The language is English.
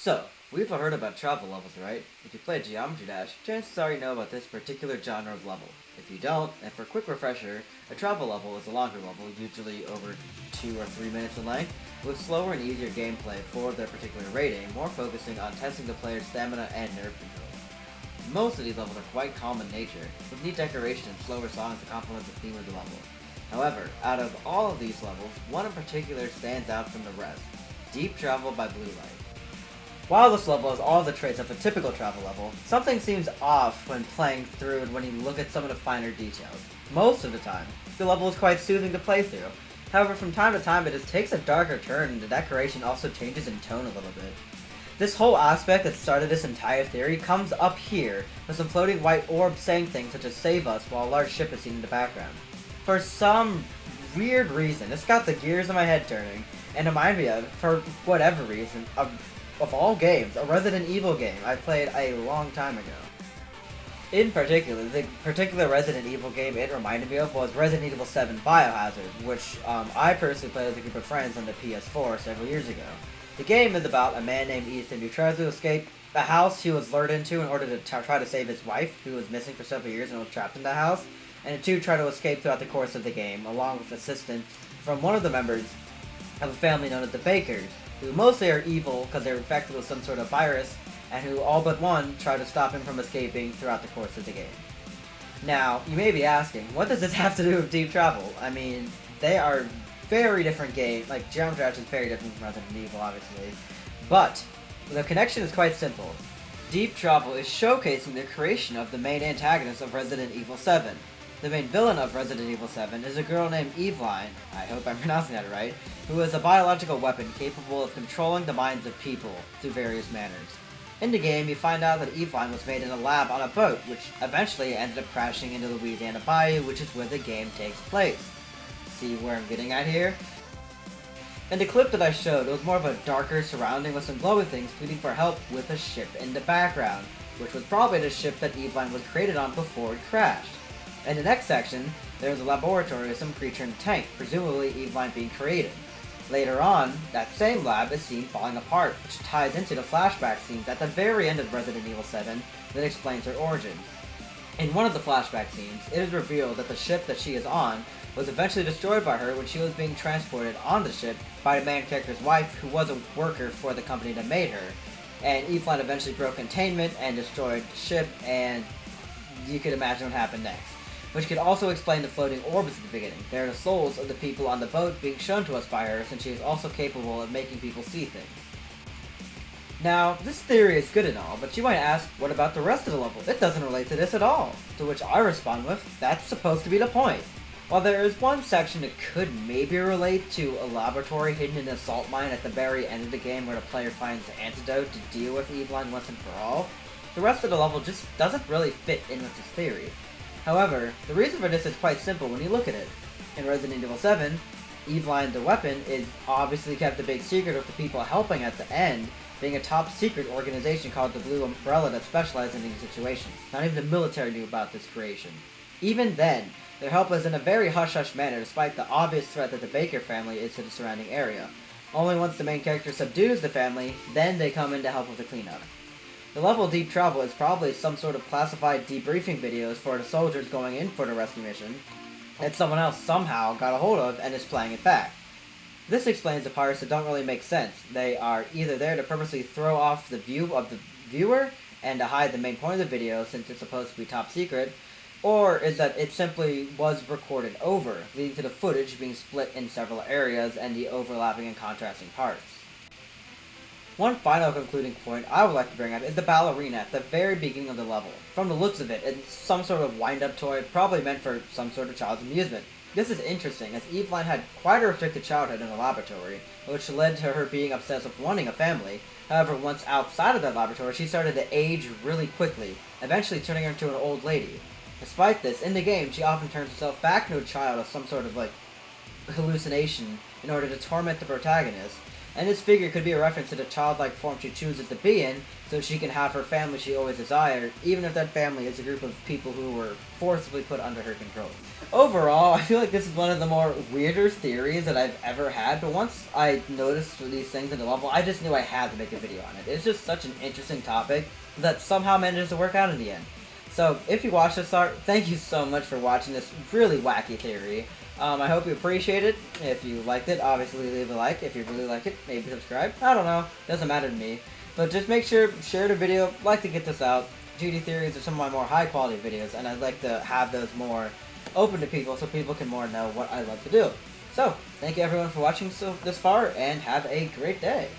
So, we've all heard about travel levels, right? If you play Geometry Dash, chances are you know about this particular genre of level. If you don't, and for a quick refresher, a travel level is a longer level, usually over 2 or 3 minutes in length, with slower and easier gameplay for their particular rating, more focusing on testing the player's stamina and nerve control. Most of these levels are quite calm in nature, with neat decoration and slower songs to complement the theme of the level. However, out of all of these levels, one in particular stands out from the rest: Deep Travel by Blue Light. While this level has all the traits of a typical travel level, something seems off when playing through and when you look at some of the finer details. Most of the time, the level is quite soothing to play through. However, from time to time it just takes a darker turn and the decoration also changes in tone a little bit. This whole aspect that started this entire theory comes up here, with some floating white orbs saying things such as "save us" while a large ship is seen in the background. For some weird reason, this got the gears in my head turning, and reminded me of, for whatever reason, of all games, a Resident Evil game I played a long time ago. In particular, the particular Resident Evil game it reminded me of was Resident Evil 7 Biohazard, which I personally played with a group of friends on the PS4 several years ago. The game is about a man named Ethan who tries to escape a house he was lured into in order to try to save his wife, who was missing for several years and was trapped in the house, and the two try to escape throughout the course of the game, along with assistance from one of the members of a family known as the Bakers, who mostly are evil because they're infected with some sort of virus, and who all but one try to stop him from escaping throughout the course of the game. Now, you may be asking, what does this have to do with Deep Travel? I mean, they are very different games. Like, Geometry Dash is very different from Resident Evil, obviously. But, the connection is quite simple. Deep Travel is showcasing the creation of the main antagonist of Resident Evil 7. The main villain of Resident Evil 7 is a girl named Eveline, I hope I'm pronouncing that right, who is a biological weapon capable of controlling the minds of people through various manners. In the game, you find out that Eveline was made in a lab on a boat, which eventually ended up crashing into the Louisiana Bayou, which is where the game takes place. See where I'm getting at here? In the clip that I showed, it was more of a darker surrounding with some glowing things pleading for help with a ship in the background, which was probably the ship that Eveline was created on before it crashed. In the next section, there is a laboratory with some creature in a tank, presumably Eveline being created. Later on, that same lab is seen falling apart, which ties into the flashback scenes at the very end of Resident Evil 7 that explains her origins. In one of the flashback scenes, it is revealed that the ship that she is on was eventually destroyed by her when she was being transported on the ship by the main character's wife, who was a worker for the company that made her. And Eveline eventually broke containment and destroyed the ship, and you could imagine what happened next. Which could also explain the floating orbs at the beginning. They are the souls of the people on the boat being shown to us by her, since she is also capable of making people see things. Now, this theory is good and all, but you might ask, what about the rest of the level? It doesn't relate to this at all. To which I respond with, that's supposed to be the point. While there is one section that could maybe relate to a laboratory hidden in a salt mine at the very end of the game where the player finds the antidote to deal with Eveline once and for all, the rest of the level just doesn't really fit in with this theory. However, the reason for this is quite simple when you look at it. In Resident Evil 7, Eveline the weapon is obviously kept a big secret, with the people helping at the end being a top secret organization called the Blue Umbrella that specializes in these situations. Not even the military knew about this creation. Even then, their help is in a very hush-hush manner despite the obvious threat that the Baker family is to the surrounding area. Only once the main character subdues the family, then they come in to help with the cleanup. The level Deep Travel is probably some sort of classified debriefing videos for the soldiers going in for the rescue mission that someone else somehow got a hold of and is playing it back. This explains the parts that don't really make sense. They are either there to purposely throw off the view of the viewer and to hide the main point of the video since it's supposed to be top secret, or is that it simply was recorded over, leading to the footage being split in several areas and the overlapping and contrasting parts. One final concluding point I would like to bring up is the ballerina at the very beginning of the level. From the looks of it, it's some sort of wind-up toy, probably meant for some sort of child's amusement. This is interesting, as Eveline had quite a restricted childhood in the laboratory, which led to her being obsessed with wanting a family. However, once outside of that laboratory, she started to age really quickly, eventually turning her into an old lady. Despite this, in the game, she often turns herself back into a child as some sort of, hallucination in order to torment the protagonist, And this figure could be a reference to the childlike form she chooses to be in, so she can have her family she always desired, even if that family is a group of people who were forcibly put under her control. Overall, I feel like this is one of the more weirder theories that I've ever had, but once I noticed these things in the level, I just knew I had to make a video on it. It's just such an interesting topic that somehow manages to work out in the end. So, if you watched this art, thank you so much for watching this really wacky theory. I hope you appreciate it. If you liked it, obviously leave a like. If you really like it, maybe subscribe. I don't know. Doesn't matter to me. But just make sure, share the video. Like to get this out. GD theories are some of my more high quality videos, and I'd like to have those more open to people so people can more know what I love to do. So, thank you everyone for watching this far, and have a great day.